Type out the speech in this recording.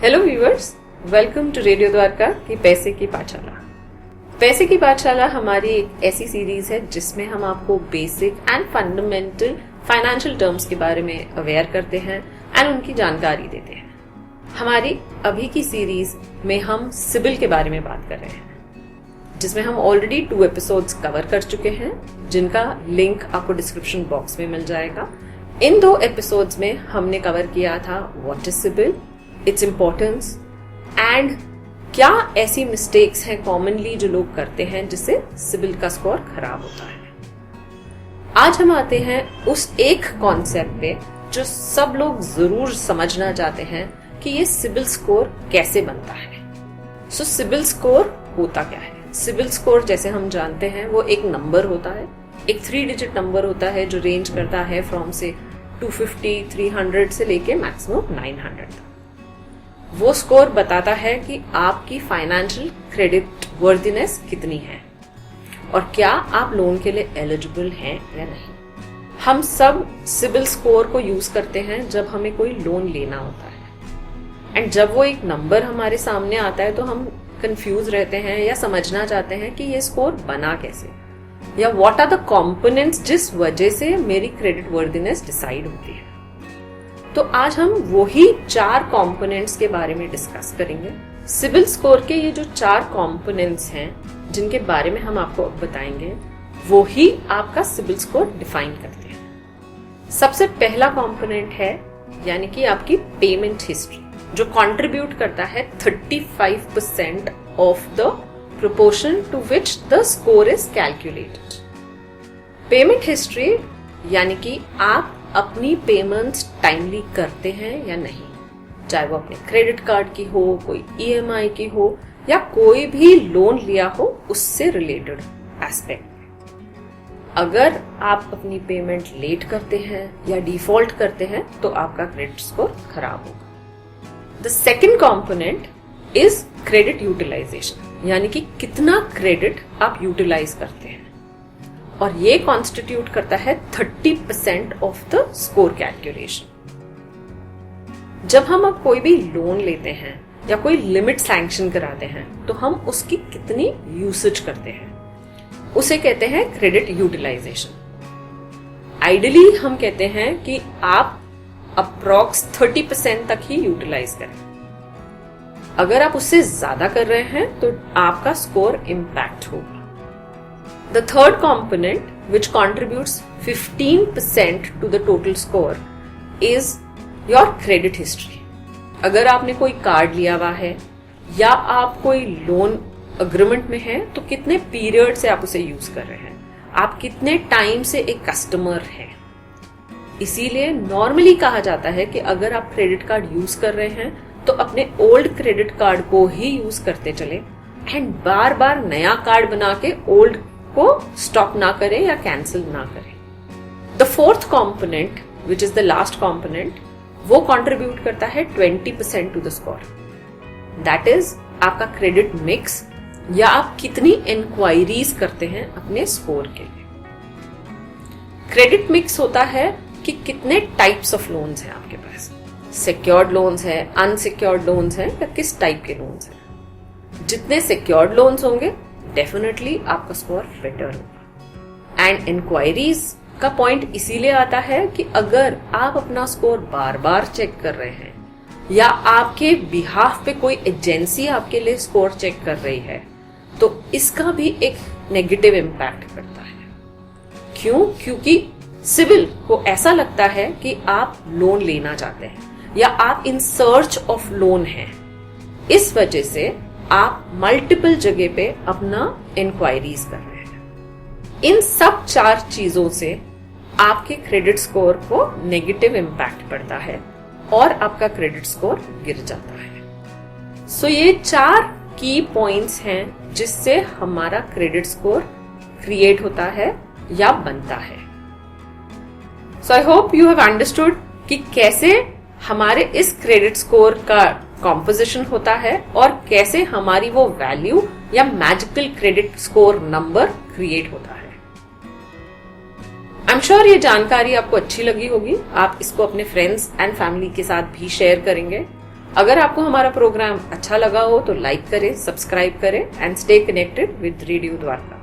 Hello viewers, welcome to radio Dwarka की पैसे की पाठशाला। पैसे की पाठशाला हमारी एक ऐसी सीरीज है जिसमें हम आपको basic and fundamental financial terms के बारे में अवेयर करते हैं एंड उनकी जानकारी देते हैं। हमारी अभी की सीरीज में हम सिबिल के बारे में बात कर रहे हैं, जिसमें हम ऑलरेडी 2 एपिसोड्स कवर कर चुके हैं, जिनका लिंक आपको डिस्क्रिप्शन बॉक्स में मिल जाएगा। इन 2 एपिसोड्स में हमने कवर किया था what is CIBIL, its importance and क्या ऐसी मिस्टेक्स हैं कॉमनली जो लोग करते हैं जिससे सिबिल का स्कोर खराब होता है। आज हम आते हैं उस एक कॉन्सेप्ट पे जो सब लोग जरूर समझना चाहते हैं कि ये सिबिल स्कोर कैसे बनता है। सो सिबिल स्कोर होता क्या है? सिबिल स्कोर जैसे हम जानते हैं वो एक नंबर होता है, एक 3 डिजिट नंबर होता है जो रेंज करता है फ्रॉम से 250, 300 से लेके मैक्सिमम 900 तक। वो स्कोर बताता है कि आपकी फाइनेंशियल क्रेडिट वर्दीनेस कितनी है और क्या आप लोन के लिए एलिजिबल हैं या नहीं। हम सब सिबिल स्कोर को यूज करते हैं जब हमें कोई लोन लेना होता है एंड जब वो एक नंबर हमारे सामने आता है तो हम कंफ्यूज रहते हैं या समझना चाहते हैं कि ये स्कोर बना कैसे, या व्हाट आर द कंपोनेंट्स जिस वजह से मेरी क्रेडिट वर्दीनेस डिसाइड होती है। तो आज हम वही 4 कंपोनेंट्स के बारे में डिस्कस करेंगे। सिबिल स्कोर के ये जो 4 कंपोनेंट्स हैं जिनके बारे में हम आपको अब बताएंगे, वो ही आपका सिबिल स्कोर डिफाइन करते हैं। सबसे पहला कंपोनेंट है यानी कि आपकी पेमेंट हिस्ट्री, जो कंट्रीब्यूट करता है 35% of the proportion to which the score is calculated. Payment history यानी कि आप अपनी पेमेंट्स टाइमली करते हैं या नहीं, चाहे वो अपने क्रेडिट कार्ड की हो, कोई ईएमआई की हो या कोई भी लोन लिया हो उससे रिलेटेड एस्पेक्ट। अगर आप अपनी पेमेंट लेट करते हैं या डिफॉल्ट करते हैं तो आपका क्रेडिट स्कोर खराब होगा। The second component is credit utilisation, यानी कि कितना क्रेडिट आप यूटिलाइज करते हैं, और ये कॉन्स्टिट्यूट करता है 30% ऑफ द स्कोर कैलकुलेशन। जब हम अब कोई भी लोन लेते हैं या कोई लिमिट सैंक्शन कराते हैं तो हम उसकी कितनी यूसेज करते हैं, उसे कहते हैं क्रेडिट यूटिलाइजेशन। आइडियली हम कहते हैं कि आप अप्रॉक्स 30% तक ही यूटिलाइज करें। अगर आप उससे ज्यादा कर रहे हैं तो आपका स्कोर इम्पैक्ट होगा। The third component, which contributes 15% to the total score, is your credit history. अगर आपने कोई कार्ड लिया हुआ है या आप कोई लोन अग्रीमेंट में हैं तो कितने पीरियड से आप उसे यूज कर रहे हैं, आप कितने टाइम से एक कस्टमर हैं। इसीलिए नॉर्मली कहा जाता है कि अगर आप क्रेडिट कार्ड यूज कर रहे हैं तो अपने ओल्ड क्रेडिट कार्ड को ही यूज करते चले एंड बार बार नया कार्ड बना के ओल्ड को स्टॉप ना करें या कैंसिल ना करें। The fourth component, which is the last component, वो कंट्रीब्यूट करता है 20% to the score. That is आपका क्रेडिट मिक्स, या आप कितनी इंक्वायरीज करते हैं अपने स्कोर के लिए। क्रेडिट मिक्स होता है कि कितने टाइप्स ऑफ लोन्स हैं आपके पास, सिक्योर्ड लोन्स है, अनसिक्योर्ड लोन्स है, या किस टाइप के लोन्स हैं। जितने सिक्योर्ड लोन्स होंगे डेफिनेटली आपका स्कोर बेटर होगा। एंड इंक्वायरीज का पॉइंट इसीलिए आता है कि अगर आप अपना स्कोर बार बार चेक कर रहे हैं या आपके बिहाफ पे कोई एजेंसी आपके लिए स्कोर चेक कर रही है तो इसका भी एक नेगेटिव इम्पैक्ट पड़ता है। क्यों? क्योंकि सिबिल को ऐसा लगता है कि आप लोन लेना चाहते हैं या आप इन सर्च ऑफ लोन हैं। इस वजह से आप मल्टीपल जगह पे अपना इंक्वायरीज कर रहे हैं। इन सब 4 चीजों से आपके क्रेडिट स्कोर को नेगेटिव इम्पैक्ट पड़ता है और आपका क्रेडिट स्कोर गिर जाता है। सो ये 4 की पॉइंट्स हैं जिससे हमारा क्रेडिट स्कोर क्रिएट होता है या बनता है। So I hope you have understood कि कैसे हमारे इस क्रेडिट स्कोर का कॉम्पोजिशन होता है और कैसे हमारी वो वैल्यू या magical credit score number create होता है। आई एम श्योर ये जानकारी आपको अच्छी लगी होगी। आप इसको अपने फ्रेंड्स एंड फैमिली के साथ भी शेयर करेंगे। अगर आपको हमारा प्रोग्राम अच्छा लगा हो तो लाइक करें, सब्सक्राइब करें and stay connected with radio Dwarka.